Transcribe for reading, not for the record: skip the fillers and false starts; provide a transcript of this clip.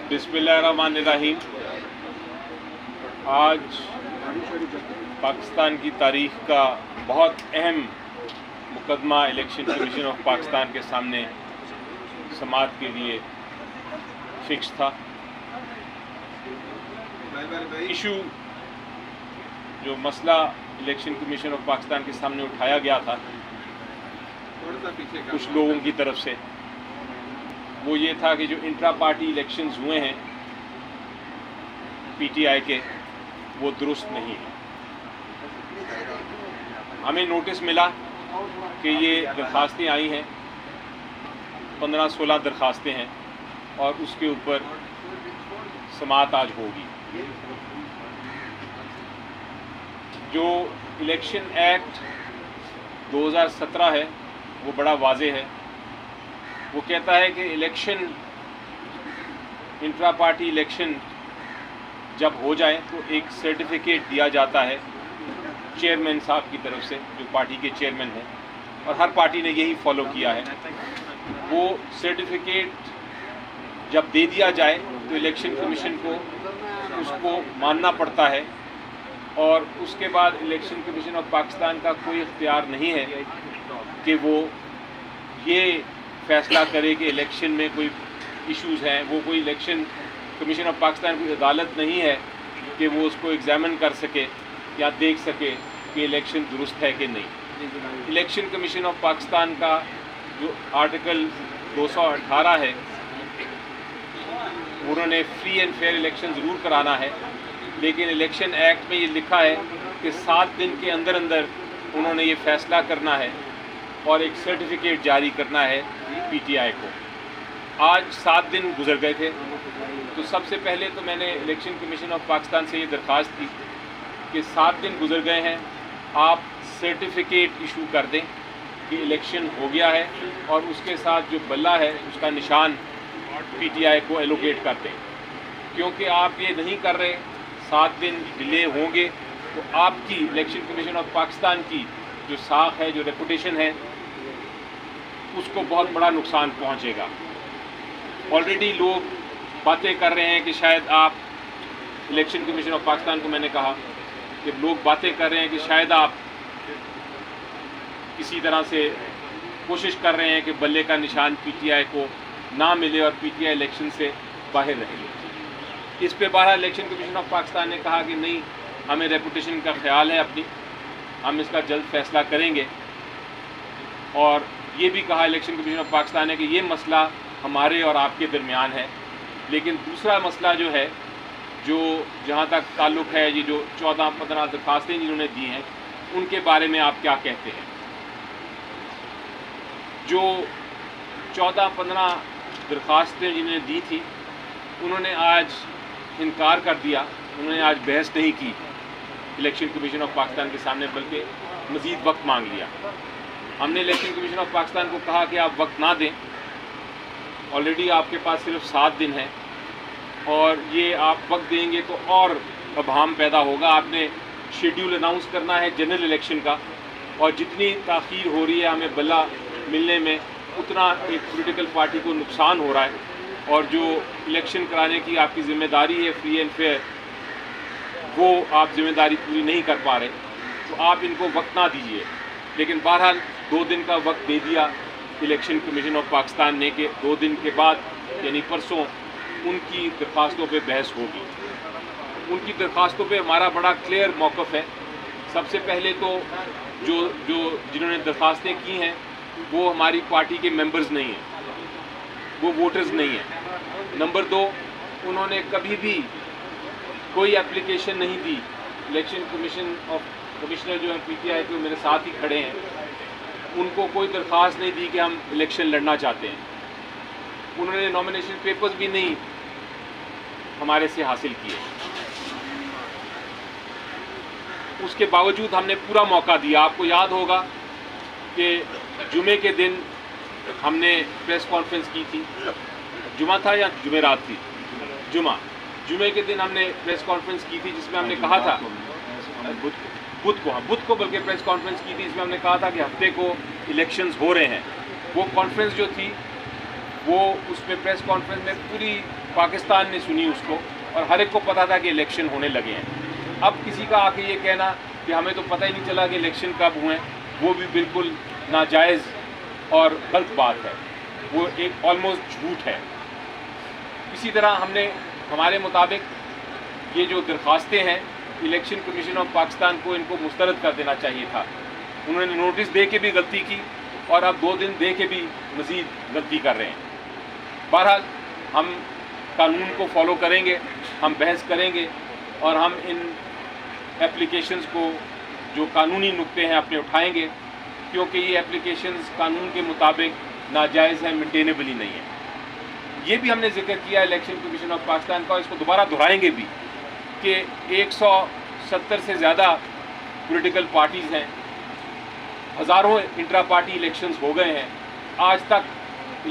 बिस्मिल्लाहिर्रहमानिर्रहीम। आज पाकिस्तान की तारीख का बहुत अहम मुकदमा इलेक्शन कमीशन ऑफ पाकिस्तान के सामने समाअत के लिए फिक्स था। इशू जो मसला इलेक्शन कमीशन ऑफ पाकिस्तान के सामने उठाया गया था कुछ लोगों की तरफ से, वो ये था कि जो इंट्रा पार्टी इलेक्शंस हुए हैं पीटीआई के, वो दुरुस्त नहीं है। हमें नोटिस मिला कि ये दरखास्तें आई हैं, 15-16 दरखास्तें हैं, और उसके ऊपर समाअत आज होगी। जो इलेक्शन एक्ट 2017 है वो बड़ा वाज़ेह है। वो कहता है कि इलेक्शन, इंट्रा पार्टी इलेक्शन जब हो जाए तो एक सर्टिफिकेट दिया जाता है चेयरमैन साहब की तरफ से, जो पार्टी के चेयरमैन हैं, और हर पार्टी ने यही फॉलो किया है। वो सर्टिफिकेट जब दे दिया जाए तो इलेक्शन कमीशन को उसको मानना पड़ता है, और उसके बाद इलेक्शन कमीशन ऑफ पाकिस्तान का कोई इख्तियार नहीं है कि वो ये फैसला करे कि इलेक्शन में कोई इश्यूज़ हैं। वो कोई इलेक्शन कमीशन ऑफ पाकिस्तान की अदालत नहीं है कि वो उसको एग्जामिन कर सके या देख सके कि इलेक्शन दुरुस्त है कि नहीं। इलेक्शन कमीशन ऑफ पाकिस्तान का जो आर्टिकल 218 है, उन्होंने फ्री एंड फेयर इलेक्शन ज़रूर कराना है, लेकिन इलेक्शन एक्ट में ये लिखा है कि 7 दिन के अंदर अंदर उन्होंने ये फ़ैसला करना है और एक सर्टिफिकेट जारी करना है पीटीआई को। आज 7 दिन गुजर गए थे, तो सबसे पहले तो मैंने इलेक्शन कमीशन ऑफ पाकिस्तान से ये दरख्वास्त की कि 7 दिन गुजर गए हैं, आप सर्टिफिकेट इशू कर दें कि इलेक्शन हो गया है, और उसके साथ जो बल्ला है उसका निशान पीटीआई को एलोकेट कर दें। क्योंकि आप ये नहीं कर रहे, 7 दिन डिले होंगे तो आपकी इलेक्शन कमीशन ऑफ पाकिस्तान की जो साख है, जो रेपुटेशन है, उसको बहुत बड़ा नुकसान पहुंचेगा। ऑलरेडी लोग बातें कर रहे हैं कि शायद आप, इलेक्शन कमीशन ऑफ पाकिस्तान को मैंने कहा कि लोग बातें कर रहे हैं कि शायद आप किसी तरह से कोशिश कर रहे हैं कि बल्ले का निशान पीटीआई को ना मिले और पीटीआई इलेक्शन से बाहर रहे। इस पे बहरहाल इलेक्शन कमीशन ऑफ पाकिस्तान ने कहा कि नहीं, हमें रेपुटेशन का ख्याल है अपनी, हम इसका जल्द फैसला करेंगे। और ये भी कहा इलेक्शन कमीशन ऑफ पाकिस्तान ने कि ये मसला हमारे और आपके दरमियान है, लेकिन दूसरा मसला जो है, जो जहाँ तक ताल्लुक़ है, ये जो 14-15 दरखास्तें जिन्होंने दी हैं, उनके बारे में आप क्या कहते हैं? जो 14-15 दरखास्तें जिन्होंने दी थी, उन्होंने आज इनकार कर दिया, उन्होंने आज बहस नहीं की इलेक्शन कमीशन ऑफ पाकिस्तान के सामने, बल्कि मज़ीद वक्त मांग लिया। हमने इलेक्शन कमीशन ऑफ पाकिस्तान को कहा कि आप वक्त ना दें, ऑलरेडी आपके पास सिर्फ 7 दिन है, और ये आप वक्त देंगे तो और अभाम पैदा होगा। आपने शेड्यूल अनाउंस करना है जनरल इलेक्शन का, और जितनी ताख़ीर हो रही है हमें बल्ला मिलने में, उतना एक पॉलिटिकल पार्टी को नुकसान हो रहा है, और जो इलेक्शन कराने की आपकी ज़िम्मेदारी है फ्री एंड फेयर, वो आप ज़िम्मेदारी पूरी नहीं कर पा रहे। तो आप इनको वक्त ना दीजिए। लेकिन बहरहाल 2 दिन का वक्त दे दिया इलेक्शन कमीशन ऑफ पाकिस्तान ने कि 2 दिन के बाद, यानी परसों, उनकी दरख्वास्तों पे बहस होगी। उनकी दरख्वास्तों पे हमारा बड़ा क्लियर मौक़िफ़ है। सबसे पहले तो जिन्होंने दरख्वास्तें की हैं वो हमारी पार्टी के मेंबर्स नहीं हैं, वो वोटर्स नहीं हैं। नंबर 2, उन्होंने कभी भी कोई एप्लीकेशन नहीं दी। इलेक्शन कमिश्नर जो है पीटीआई के, मेरे साथ ही खड़े हैं, उनको कोई दरख्वास्त नहीं दी कि हम इलेक्शन लड़ना चाहते हैं। उन्होंने नॉमिनेशन पेपर्स भी नहीं हमारे से हासिल किए। उसके बावजूद हमने पूरा मौका दिया। आपको याद होगा कि जुमे के दिन हमने प्रेस कॉन्फ्रेंस की थी। जुमा था या जुमेरात थी? जुमे के दिन हमने प्रेस कॉन्फ्रेंस की थी, जिसमें हमने कहा था, बुध को बल्कि प्रेस कॉन्फ्रेंस की थी, जिसमें हमने कहा था कि हफ्ते को इलेक्शंस हो रहे हैं। वो कॉन्फ्रेंस जो थी وہ اس پہ پریس کانفرنس میں پوری پاکستان نے سنی اس کو، اور ہر ایک کو پتہ تھا کہ الیکشن ہونے لگے ہیں۔ اب کسی کا آ کے یہ کہنا کہ ہمیں تو پتہ ہی نہیں چلا کہ الیکشن کب ہوئے ہیں، وہ بھی بالکل ناجائز اور غلط بات ہے، وہ ایک آلموسٹ جھوٹ ہے۔ اسی طرح ہم نے ہمارے مطابق یہ جو درخواستیں ہیں الیکشن کمیشن آف پاکستان کو ان کو مسترد کر دینا چاہیے تھا۔ انہوں نے نوٹس دے کے بھی غلطی کی اور اب 2 دن دے کے بھی مزید غلطی کر رہے ہیں۔ بہرحال ہم قانون کو فالو کریں گے، ہم بحث کریں گے اور ہم ان اپلیکیشنز کو جو قانونی نقطے ہیں اپنے اٹھائیں گے، کیونکہ یہ اپلیکیشنز قانون کے مطابق ناجائز ہیں، مینٹینیبل ہی نہیں ہیں۔ یہ بھی ہم نے ذکر کیا الیکشن کمیشن آف پاکستان کا، اس کو دوبارہ دہرائیں گے بھی کہ 170 سے زیادہ پولیٹیکل پارٹیز ہیں، ہزاروں انٹرا پارٹی الیکشنز ہو گئے ہیں، آج تک